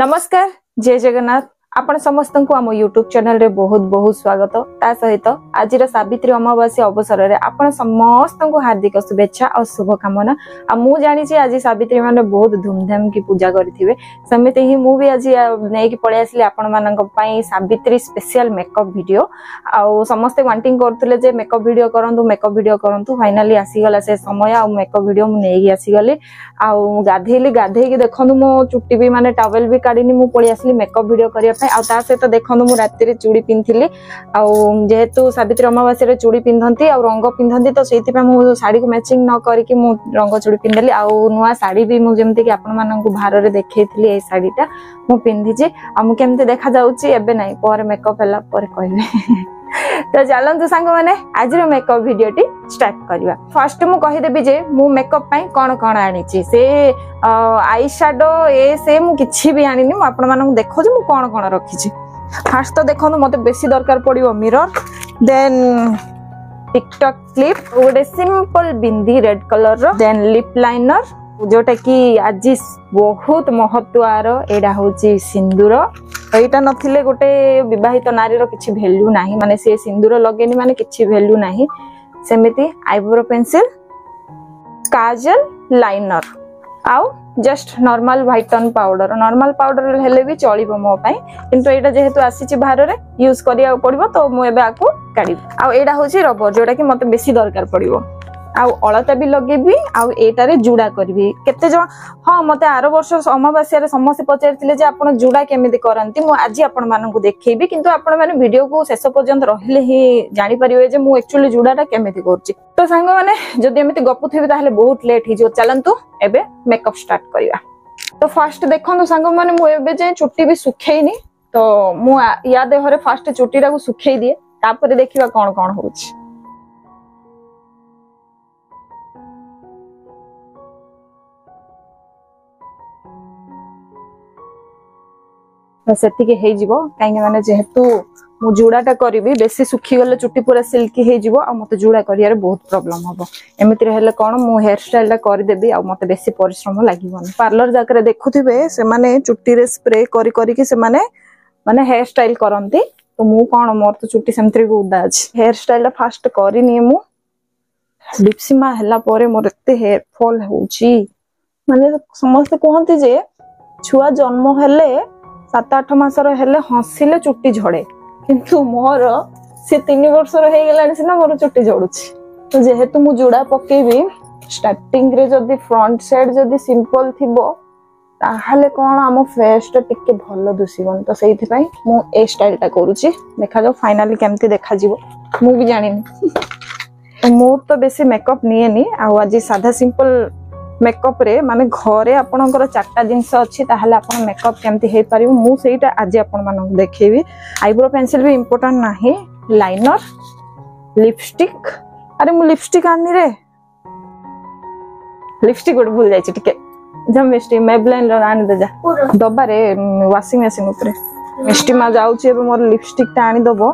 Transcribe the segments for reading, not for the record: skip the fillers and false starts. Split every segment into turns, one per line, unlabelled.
नमस्कार जय जगन्नाथ आपण समस्त को आम यूट्यूब चैनल रे बहुत बहुत स्वागत ता सहित आज सावित्री अमावास्या अवसर में आपण समस्त को हार्दिक शुभेच्छा और शुभकामना आ मु जानी छी आज सावित्री माने बहुत धूमधाम की पूजा करिथिबे समिति ही मु भी आज नै कि पळे आसली आपण मानक पई सावित्री स्पेशल मेकअप वीडियो आ समस्त वांटिंग करथले जे मेकअप वीडियो करंतु फाइनली आसी गला से समय आ मेकअप वीडियो मु नै आसी गली आ गाधे की देखंतु मो चुट्टी भी माने टॉवेल भी काढिनी मु पळे आसली मेकअप वीडियो करिया सहित देखो मु राति रे चूड़ी पिंधली जेहेतु सावित्री अमावास्या रे चूड़ी पिंधंती आ रंग पिंधंती तो सेति पे मु साड़ी को मैचिंग न करके मु रंग चूड़ी पिंधली आ नुआ साड़ी भी मु जेमति कि आपण मानन को भार रे देखैतली ए साड़ीटा मु पिंधि जे आ मु केमते देखा जाउची एबे नै पर मेकअप हला पर कहबे तो चलतु सांग मैंने आज मेकअप वीडियोटी स्टार्ट करवा। फर्स्ट मु कहि देबी जे मु मेकअप पई कोन कोन आनी छी से आई शैडो ए से मु किछि भी आनी मु आपण मानन देखो जे मु कोन कोन रखी छी। फर्स्ट तो देखो मते बेसी दरकार पड़िबो मिरर देन टिकटॉक क्लिप गोटे सिंपल बिंदी रेड कलर रो देन लिप लाइनर जोटा कि आज बहुत महत्व एडा होची सिंदूर एटा नथिले गोटे विवाहित नारी रो किछि वैल्यू नाही माने से सिंदूर लगेनी माने किछि वैल्यू नाही सेमिति आईब्रो पेंसिल काजल लाइनर आउ just normal white tone powder हेले भी चलिबो मो पई किंतु एटा जेहेतु आसीची बाहर रे यूज करिया पड़िबो तो मु एबे आकु काढी आ एटा होची रबर जोटा कि मते बेसी दरकार पड़िबो आ अलता भी लगेबी आ एटारे जुड़ा करबी केते जण हां मते आरो वर्ष अमावास्या रे समस्त पचारथिले जे आपण जुड़ा केमिति करंती मु आज आपण मानन को देखैबी किंतु आपण माने वीडियो को शेष पर्यंत रहिले ही जानि परिबे जे मु एक्चुअली जुड़ाटा केमिति करछि। तो सांग माने जदि एमिति गपुथिबी ताहले बहुत लेट हि जो चलंतु एबे मेकअप स्टार्ट करिवा। तो फर्स्ट देखंतु सांग माने मु एबे जे चुट्टी भी सुखैनी तो मु या देहरे फर्स्ट चुट्टीटा को सुखै दिए तापर देखिबा कोन कोन होछि। सेतिके हे जिवो काहे माने जेहेतु मु जुड़ाटा करबी बेसी सुखी गले चुट्टी पूरा सिल्की हे जिवो आ मते जुड़ा करियारे बहुत प्रॉब्लम हबो एमिति रहले कोन मु हेयर स्टाइलटा कर देबी आ मते बेसी परिश्रम लागिबोनी। पार्लर जाकरे देखुथिबे से माने चुट्टी रे स्प्रे करी के से माने हेयर स्टाइल करंती तो मु कोन मोर तो चुट्टी सेमत्री उदा अछि हेयर स्टाइलटा फास्ट करिनी मु लिपसीमा हला परे मोर एते हेयर फॉल होउची माने समस्त कहंती जे छुआ जन्म हेले 7-8 मासर हेले हसिले चुट्टी झड़े किंतु मोर से 3 वर्षर हे गेलानी सिना मोर चुट्टी झड़ुची। तो जेहेतु मु जुड़ा पकेबी स्टार्टिंग रे जदी फ्रंट साइड जदी सिंपल थिबो ताहाले कोन आम फेस टा टिके भलो दुसीबन तो सेहिथि पई मु ए स्टाइल टा करूची देखा जाओ फाइनली केमती देखा जीवो मु भी जानिनी। मु तो बेसी मेकअप निएनी आ आज साधा सिंपल मेकअप रे माने घरे आपनकर 4टा जिंस अछि ताहाले आपन मेकअप केमती हे परिबो मु सेटा आज आपन मानन देखैबी। आईब्रो पेंसिल भी इंपोर्टेंट नाही लाइनर लिपस्टिक अरे मु लिपस्टिक आनी रे लिपस्टिक गोड भूल जाई छी टिके जम मिस्टी मेबलाइन रो आनी दे जा दबा रे वाशिंग मशीन ऊपर मिस्टी मा जाउ छी एबे मोर लिपस्टिक ता आनी दबो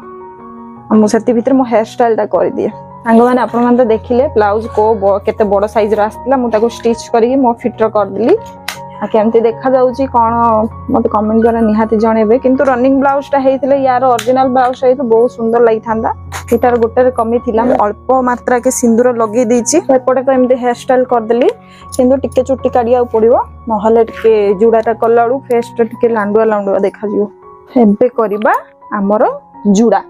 मु सेति भीतर मो हेयर स्टाइल ता कर दिए। सांग मैंने आपण मन तो देखिले ब्लाउज को केते बड़ साइज रा आस्तिला मु ताको स्टिच करी मो फिट रो कर दिली आ केमती देखा जाउची कोन मते कमेंट करे निहाती जणेबे किंतु रनिंग ब्लाउज ता हेइतिले यार ओरिजिनल ब्लाउज हेइ तो बहुत सुंदर लागि थांदा एटार गोटे रे कमी थिला अल्प मात्रा के सिंदूर लगे देछि एपटे तो एमते हेयर स्टाइल कर देली किंतु टिके चुट्टी काडिया पड़िबो नहले टिके जुड़ाटा कलाडू फेस टा टिके लांडुआ देखा जिवो। एबे करबा हमर जुड़ा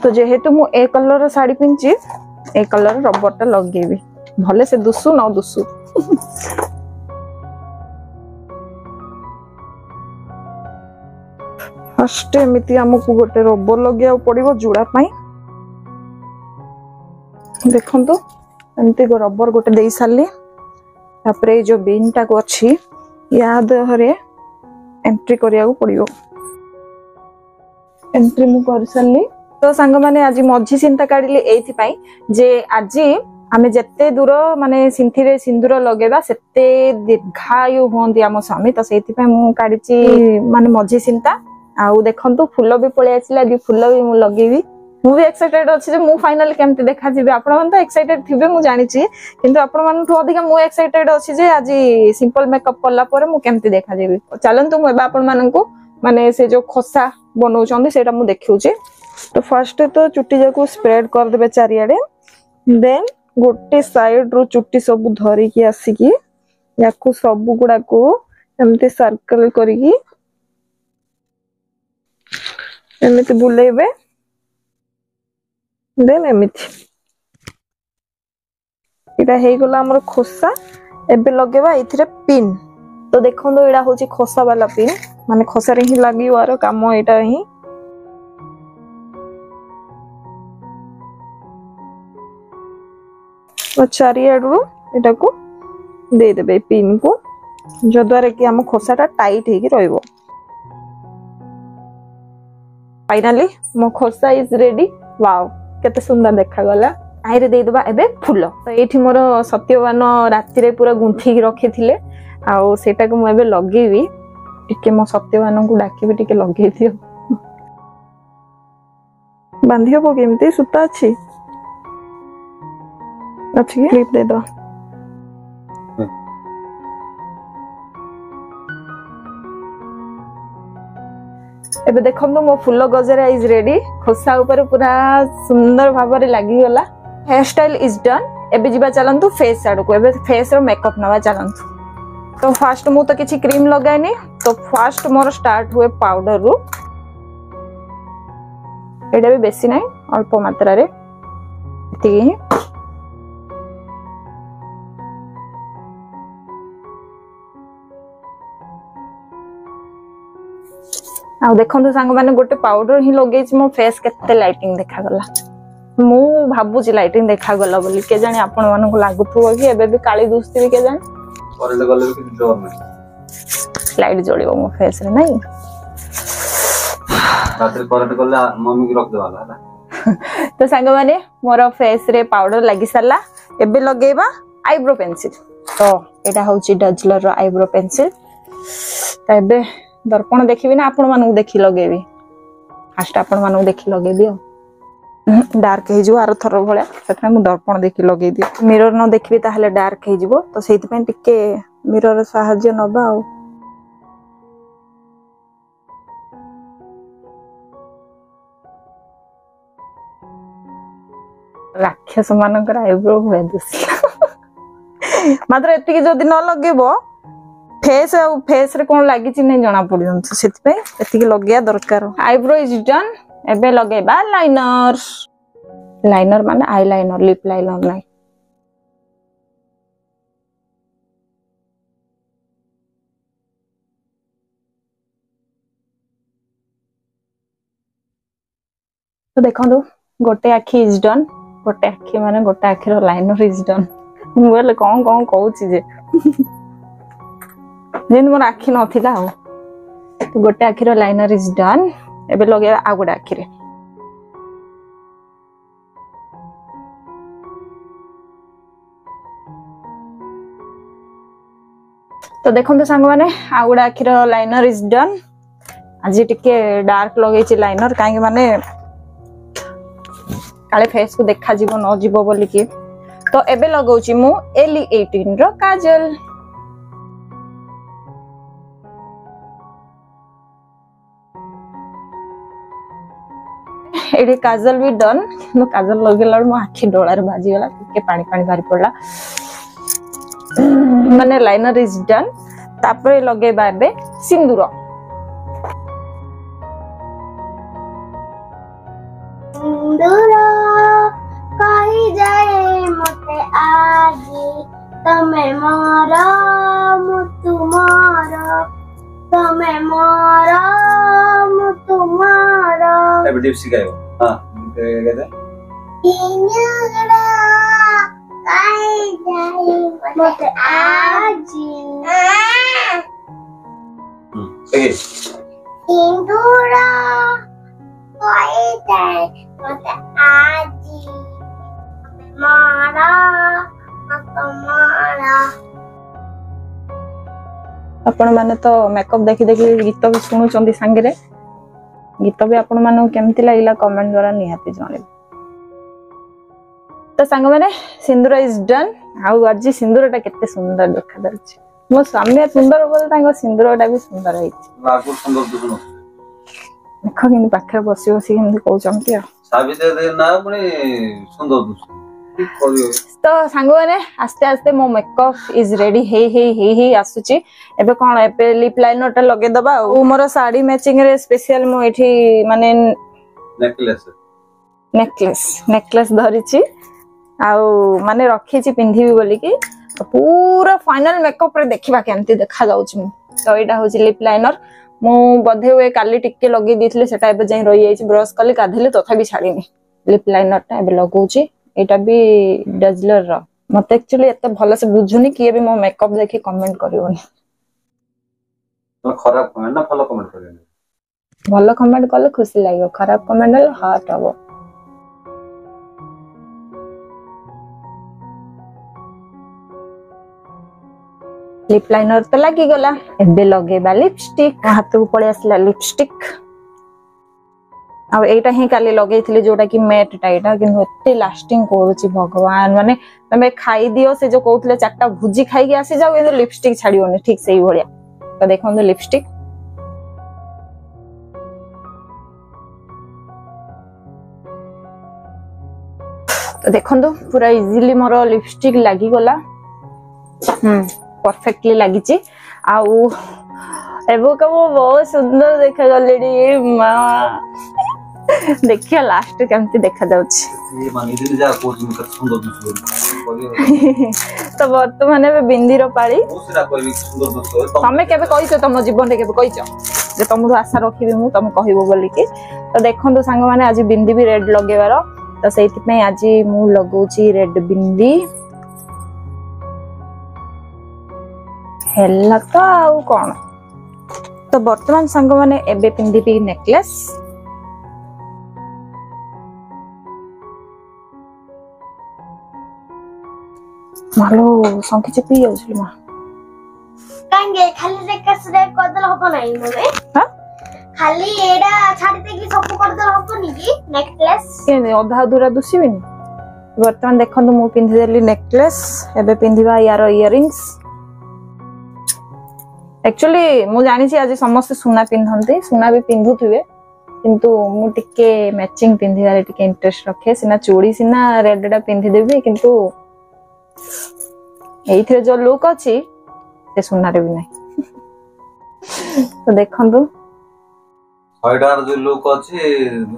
तो जेहेतु मु ए कलर साड़ी पिंची ए कलर रबर टा लगेबी भले से दुसु न दुसु। फर्स्ट एमिति हमकु गोटे रबर लगिया पड़िबो जुड़ा पई देखंतु एमिति गो रबर गोटे देई साली तापरे जो बीन टा को अछि याद हरे एंट्री करिया को पड़िबो एंट्री मु कर साली। तो सांग माने आज मझी चिंता काढिले एथि पई जे आज आमे जत्ते दूर माने सिंथीरे सिंदूर लगेबा सेते दीर्घायु होंदी आम स्वामी तो सेथि पई मु काढिची माने मझी चिंता आउ देखंतु फूल भी पळे आसिला दि फूल भी मु लगेबी मु भी एक्साइटेड अछि जे मु फाइनल केमते देखा जिबे आपण मन तो एक्साइटेड थिबे मु जानि छी किंतु आपण मन तो अधिक मु एक्साइटेड अछि जे आज सिंपल मेकअप करला परे मु केमते देखा जिबे चलंतु मु एबा आपण मानन को माने से जो खोसा बनौ चंदी सेटा मु देखिउ छी तो फर्स्ट तो चुट्टी जाको स्प्रेड कर देबे चारियाडे देन गोटे साइड रो चुट्टी सब धरी की आसी की याकू सब गुडा को एमते सर्कल करी एमते बुलेबे देन एमिति इटा हे गला हमर खोसा एबे लगेबा इथिरे पिन तो देखंदो एडा होची खोसा वाला पिन माने खोसा रे ही लागि वारो काम एटा ही और चारियाडू एटा को दे देबे पिन को जो द्वारा कि हम खोसाटा टाइट हेकी रहइबो फाइनली मो खोसा इज रेडी वाओ केते सुंदर देखा गला आइरे दे दबा एबे फूल तो एठी मोर सत्यवान राति रे पूरा गुंथी रखिथिले आ सेटा को म एबे लगेबी टिके मो सत्यवान को डाकिबे टिके लगेई दियो बांधियो को केमते सुता अछि अच्छी क्लिप दे दो एबे देखंदो मो फुल गजरा इज रेडी खोसा ऊपर पूरा सुंदर भाबरे लागि गला हेयर स्टाइल इज डन एबे जिबा चलंतु फेस आडो को एबे फेस रो मेकअप नवा चलंतु तो फर्स्ट मु तो किछि क्रीम लगाइनी तो फर्स्ट मोर स्टार्ट हुए पाउडर रो एडा भी बेसी नै अल्प मात्रा रे एति आ देखंतु सांग माने गोटे पाउडर ही लगेछि मो फेस केते लाइटिंग देखा गला मु भाबुची लाइटिंग देखा गला बोली के जानि आपण मन को लागुथुवा कि एबे भी काली दुस्ती के जानि करले गले कि डर नै लाइट जळिबो मो फेस रे नै रात्रि करंट गले मम्मी की रख देवाला हला तो सांग माने मोर फेस रे पाउडर लागि सला एबे लगेबा आईब्रो पेंसिल तो एटा होची डजलर रो आईब्रो पेंसिल त एबे दर्पण देखिबी ना आपण मानू देखि लगेबी फास्ट आपण मानू देखि लगेबी डार्क हे जो आर थर भळ्या सेटा मु दर्पण देखि लगेई दियो मिरर न देखिबी ताहले डार्क हे जिवो तो सेति पे टिके मिरर सहाय्य नबा आ राक्षस मानकर आईब्रो भळे दुसला मात्र एतिकी जदी न लगेबो फेस रे कोन लागि छि नै जणा पड़ियन सेति पे एतिकी लगेया दरकार आईब्रो इज डन एबे लगेबा लाइनर लाइनर माने आई लाइनर लिप लाइनर नै तो देखंदो गोटे आखी इज डन गोटे आखी माने गोटे आखीर लाइनर इज डन मोले कोन कोन कहू छि जे जेन मोर आखी नथिला हो तो गोटे आखीर लाइनर इज डन एबे लगे आ गोटे आखी रे तो देखंतु सांग माने आ गोटे आखीर लाइनर इज डन आज टिके डार्क लगै छि लाइनर काहे माने काले फेस को देखा जीवो न जीवो बोली कि तो एबे लगौ छि मु LE18 रो काजल एडी काजल भी डन नो काजल लगेला मो आखी डोळा रे बाजी गला के पानी पानी भारी पड़ला माने लाइनर इज डन तापरे लगेबा एबे सिंदूर
सिंदूर कहि जाए मते आजी तमे मारा मु तुम्हारा तमे मारा मु तुम्हारा एबे डिप्सी गायो हां कहते इंगड़ा कहि जाए मते आजी ओके सिंदूर कहि जाए मते आजी मारा तुम्हारा
आपण माने तो मेकअप देखि देखि गीत भी सुनु चंदी संगे रे गीत भी आपण मानू केमती लागला कमेंट द्वारा निहाती जणे। तो सांग माने सिंदूर इज डन। आउ आज सिंदूरटा केते सुंदर देखा जाଉଛି। मो स्वामी सुंदर बोल तांको सिंदूरटा भी सुंदर होइछि।
लागु सुंदर दुनो
देखो किन पाखे बसी बसी केमती कहउचंती आ
साबिते दे ना पुनी सुंदर दुस
तो सांग माने आस्ते आस्ते मो मेकअप इज रेडी हे आसुची। एबे कोन एबे लिप लाइनरटा लगे दबा ओ मोर साड़ी मैचिंग रे स्पेशल मो एठी माने नेकलेस धरिची आउ माने रखीची पिंधिबी बोली कि पूरा फाइनल मेकअप रे देखिबा केमती देखा जाउची मु। तो एटा होची लिप लाइनर मु बधे हुए काली टिके लगे दिथले सेटा एबे जाई रहि जाईची ब्रश कले गाधले तथापि छाडीनी। लिप लाइनरटा एबे लगौची एटा भी डजलर रो मते एक्चुअली एते भलो से बुझुनी कि एबे मो मेकअप देखि कमेंट करियोनी।
तो खराब कमेंट ना भलो कमेंट करियोनी।
भलो कमेंट कले खुशी लागो खराब कमेंट ले हार्ट हबो। लिप लाइनर तो लगी गला एबे लगेबा लिपस्टिक हाथ को पळे आसला लिपस्टिक आ एटा ही काली लगेइथिले जोटा कि मैट टाइटा किंतु एते लास्टिंग करूची भगवान माने तमे खाई दियो से जो कहउतले चारटा भुजी खाई के आसी जाओ ए लिपस्टिक छाड़ियोनी ठीक सेही भलिया। तो देखो लिपस्टिक तो देखो पूरा इजीली मोर लिपस्टिक लागी गला परफेक्टली लागिची आउ एबो का वो बहुत सुंदर देखा गलेडी मां देखिया लास्ट केमती देखा जाउची
ये माने दिन जा को सुंदर दुस
तो वर्तमान में बिंदी रो पाली
ओसरा कोई सुंदर दुस
तमे केबे कहिছো तम जीवन रे केबे कहिছো जे तमरो आशा रखिबी मु तमे कहिबो बोली कि। तो देखंतु सांग माने आज बिंदी भी रेड लगेबारो तो सेति पे आज मु लगौची रेड बिंदी हेला तो आउ कोन। तो वर्तमान सांग माने एबे पिंदी नेकलेस मालो संखि चपी जाउछली मा
कांगे खाली नेकलेस रे करदल हबो नाही मोरे
हां
खाली एडा छाडी दे कि सब करदल हबो नी कि नेकलेस
के अधा अधूरा दुसिबिनी। वर्तमान देखंतु मु पिंधि देली नेकलेस एबे पिंधिबा यार इयरिंग्स। एक्चुअली मु जानि छी आज समस्त सुना पिंधंती सुना भी पिंधुथिबे किंतु मु टिके मैचिंग पिंधिबारे टिके इंटरेस्ट रखे सिना चूड़ी सिना रेडडा पिंधि देबी किंतु एइथरे जो लुक अछि से सुना रे भी नहीं। तो देखंतु
100 जो लुक अछि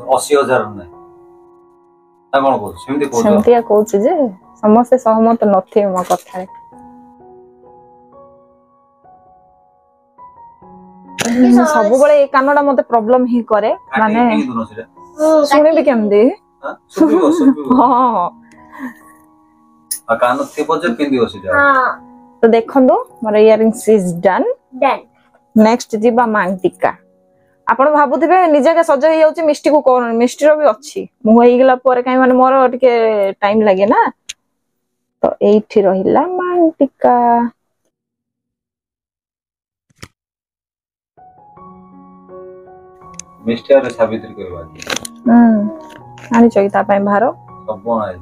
80,000 नै ता कोन को सेमती को
सेमती कहउछि जे समस्त सहमत नथि मो कथा रे। सब बळे ए कानडा मते प्रॉब्लम ही करे माने सुने भी केमदी हां
आ कान थे बजे पिंदी ओसी जा।
हां
तो देखंदो मोर इयरिंग्स इज डन। नेक्स्ट जीबा मांग टिका आपण भाबुथिबे निजा के सज हे जाउची मिष्टी को कोन मिष्टी रो भी अछि मु हेई गेला पर काई माने मोर टिके टाइम लागे ना। तो एठी रहिला मांग टिका
मिस्टर साबित्री करबा
आनी चोइता पय भारो
सब बनाई।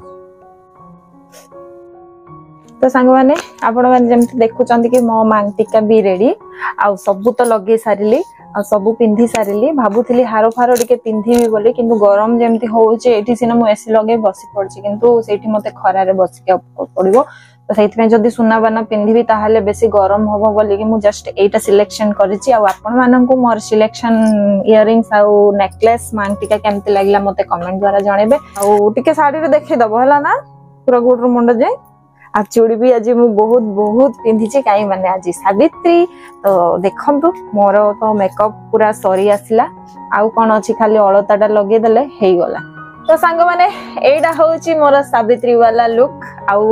तो सांग माने आपण माने जेमति देखुचंती कि मो मांग टिका भी रेडी आ सब तो लगे सारिली आ सब पिंधी सारिली भाबुथिली हारो फारो टिके पिंधीबी बोली किंतु गरम जेमति होउचे एठी सिना मु एसी लगे बसी पड़ची किंतु सेठी मते खरा रे बसी के पड़िबो। तो सेठी में जदी सुना बाना पिंधीबी ताहाले बेसी गरम होबो बोली कि मु जस्ट एटा सिलेक्शन करिछि आ आपण मानन को मोर सिलेक्शन इयरिंग्स आ नेकलेस मांग टिका केमति लागला मते कमेंट द्वारा जणेबे आ टिके साड़ी रे देखि दबो हला ना पूरा गोडर मुंड जे आ चूड़ी भी आज मु बहुत बहुत पिंधिछि काई माने आज सावित्री। तो देखंतु मोर तो मेकअप पूरा सरी आसिला आउ कोन अछि खाली अलताडा लगे देले हेई गला। तो सांग माने एडा होउची मोर सावित्री वाला लुक आउ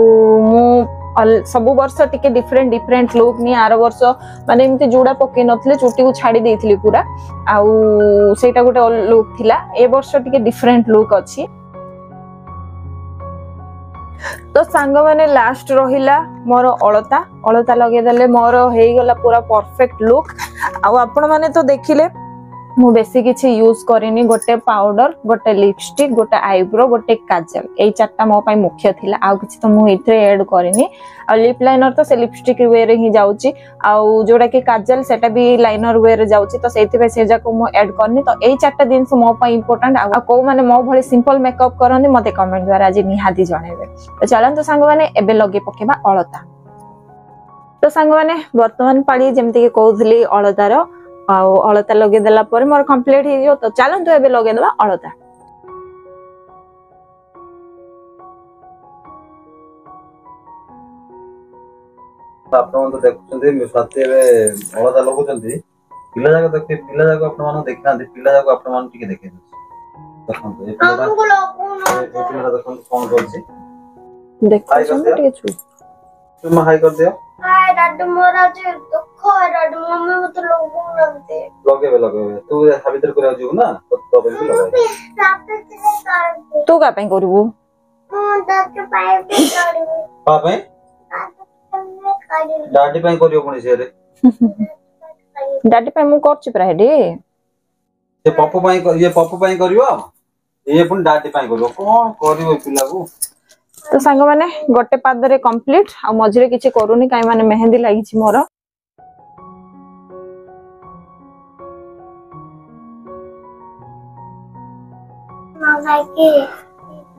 मु सब वर्ष टिके डिफरेंट लुक नि आरो वर्ष माने एमते जोड़ा पके नथले चुटी को छाडी देइथिली पूरा आउ सेटा गोटे लुक थिला ए वर्ष टिके डिफरेंट लुक अछि। तो सांग माने लास्ट रहिला मोर अलता लगे देले मोर हेई गला पूरा परफेक्ट लुक आउ आपण माने तो देखिले मु बेसी किछि यूज करिनी गोटे पाउडर गोटे लिपस्टिक गोटे आईब्रो गोटे काजल एई चारटा मो पई मुख्य थिला आ किछि तो मु इथरे ऐड करिनी आ लिप लाइनर तो से लिपस्टिक वे रे ही जाउची आ जोडा कि काजल सेटा भी लाइनर वे रे जाउची तो सेति पे से जाको मु ऐड करनी तो एई चारटा दिन से मो पई इंपोर्टेंट आ को माने मो भले सिंपल मेकअप करनी मते कमेंट द्वारा आज निहाती जणेबे तो चलन तो संग माने एबे लगे पकेबा अलता तो संग माने वर्तमान पाळी जेमति के कहउथली अलतार अलता लगे देला पर मोर कंप्लीट हे जो तो चलन तो एबे लगे देबा अलता
आपण तो देखुछन्ते मे साथे अलता लगुछन्ती पिला जाक देखते पिला जाक आपण मान देखनांती पिला जाक आपण मान टिके देखे देखंतु ए पिला
हमको लोगों
ए पिला देखंतु कोन करछि
देखो सुन टिके छु
तुम हाई कर दियो
हाय डॉक्टर मोरा जे दुख है डॉक्टर मम्मी मत लोगों नंते
लगे तू साबित्र करा जीव ना तो भी लगे
डॉक्टर से कर
तू का पे करबू
डॉक्टर पाए पे कर
पापे डाडी पे करियो पुनी से रे
डाडी पे मु करछि प्रा हेडी
ये पप्पू पे करियो ये पुनी डाडी पे करियो कोन करियो पिला को
तो सांग माने गोटे पाद रे कंप्लीट आ मझरे किछि करूनी काई माने मेहंदी लागि छि मोर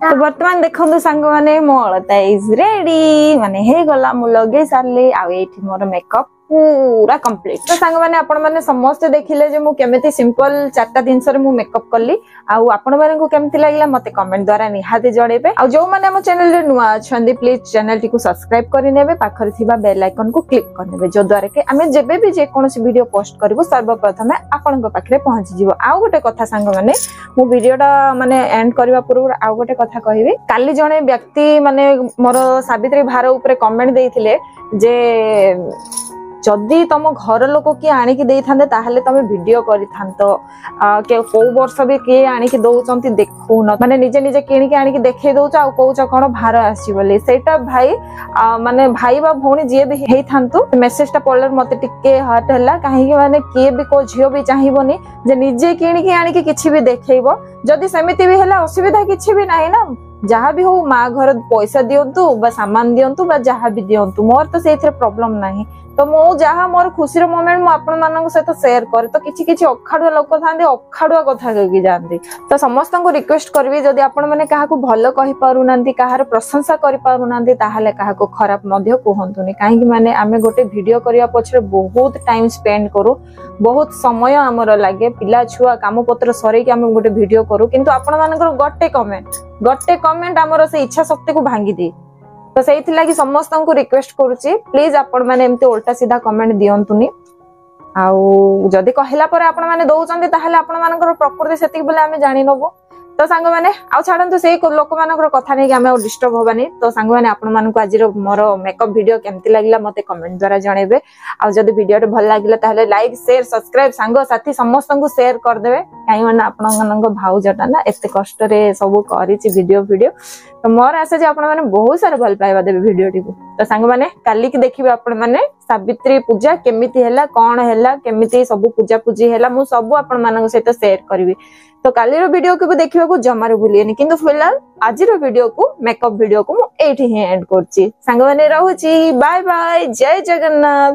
तो वर्तमान देखंतु सांग माने मो अलता इज रेडी माने हे गला मु लगे सारले आ एठी मोर मेकअप पूरा कंप्लीट तो सांग माने आपण माने समस्त देखिले जे मु केमिति सिंपल चारटा दिन सरे मु मेकअप करली आ आपण माने को केमिति लागला मते कमेंट द्वारा निहाते जणेबे आ जो माने हम चैनल रे नुआ अछंदी प्लीज चैनल टी को सब्सक्राइब करि नेबे पाखर थिबा बेल आइकन को क्लिक कर नेबे जो द्वारा के हमें जेबे भी जे कोनोसी वीडियो पोस्ट करबो सर्वप्रथम आपण को पाखरे पहुंची जिवो आ गोटे कथा सांग माने मु वीडियोटा माने एंड करबा पूर्व आ गोटे कथा कहिबी काली जणे व्यक्ति माने मोर सावित्री भार ऊपर कमेंट देइथिले जे जदि तुम घर लोक किए आणिकी देइथांदे ताहले तमे वीडियो करिथांतो के को वर्ष भी किए आणिकी दउचंती देखुन माने निजे निजे किणिकी आणिकी देखै दउच आ कहउच कोन भार आसी बोली सेटा भाई माने भाई बा भौणी जे भी हेइथांतु मेसेजटा पढलर मते टिके हर्ट हला काहे कि माने किए भी को झियो भी चाहिबोनी जे निजे किणिकी आणिकी किछि भी देखैबो जदि समिति भी हला असुविधा किछि भी नाही ना जहाँ भी हो माँ घर पैसा दियंतु बा सामान दियंतु बा जहाँ भी दियंतु मोर तो सेथरे प्रॉब्लम नाही तो मो जहाँ मोर खुशी मोमेंट मु आपण मानक सहित शेयर करे तो किछि किछि अखाडुआ लोक थांदे अखाडुआ कथा कहि जानती तो समस्त को रिक्वेस्ट करबी जदि आपण माने काहा को भलो कहि पारु नांती काहार प्रशंसा करि पारु नांती ताहाले काहा को खराब मध्य कहंतुनी काहे कि माने आमे गोटे वीडियो करिया पछरे बहुत टाइम स्पेंड करू बहुत समय हमर लागे पिला छुआ काम पत्र सरे कि आमे गोटे वीडियो करू किंतु आपण मानकर गट्टे कमेंट हमर से इच्छा शक्ति को भांगी दे तो सेइथि लागि समस्त को रिक्वेस्ट करूची प्लीज आपण माने एमते उल्टा सीधा कमेंट दियंतुनी आउ जदि कहला पर आपण माने दउचंती ताहले आपण मानकर प्रकृति सेति बोले आमे जानि नबो तो सांग माने आ छाडंतु से लोक मानकर कथा नै कि आमे डिस्टर्ब होबानी तो सांग माने आपण मानको आजिरो मोर मेकअप वीडियो केमति लागला मते कमेंट द्वारा जणेबे आ जदि वीडियो भल लागला ताहले लाइक शेयर सब्सक्राइब सांग साथी समस्त को शेयर कर देबे काई माने आपण मानको भाउजटा ना एते कष्ट रे सब करिछि वीडियो तो मोर आशा जे आपण माने बहुत सारा भल पाइबा देबे वीडियो टी को तो सांग माने काली की देखिबे आपण माने सावित्री पूजा केमिति हैला कोन हैला केमिति सब पूजा पूजी हैला मु सब आपण मानको सहित शेयर करबी तो काली रो वीडियो को भी देखिबा को जमारे भूलिएनी किंतु फिलहाल आज रो वीडियो को मेकअप वीडियो को मु एठी ही एंड करछि सांग माने रहूची बाय बाय जय जगन्नाथ।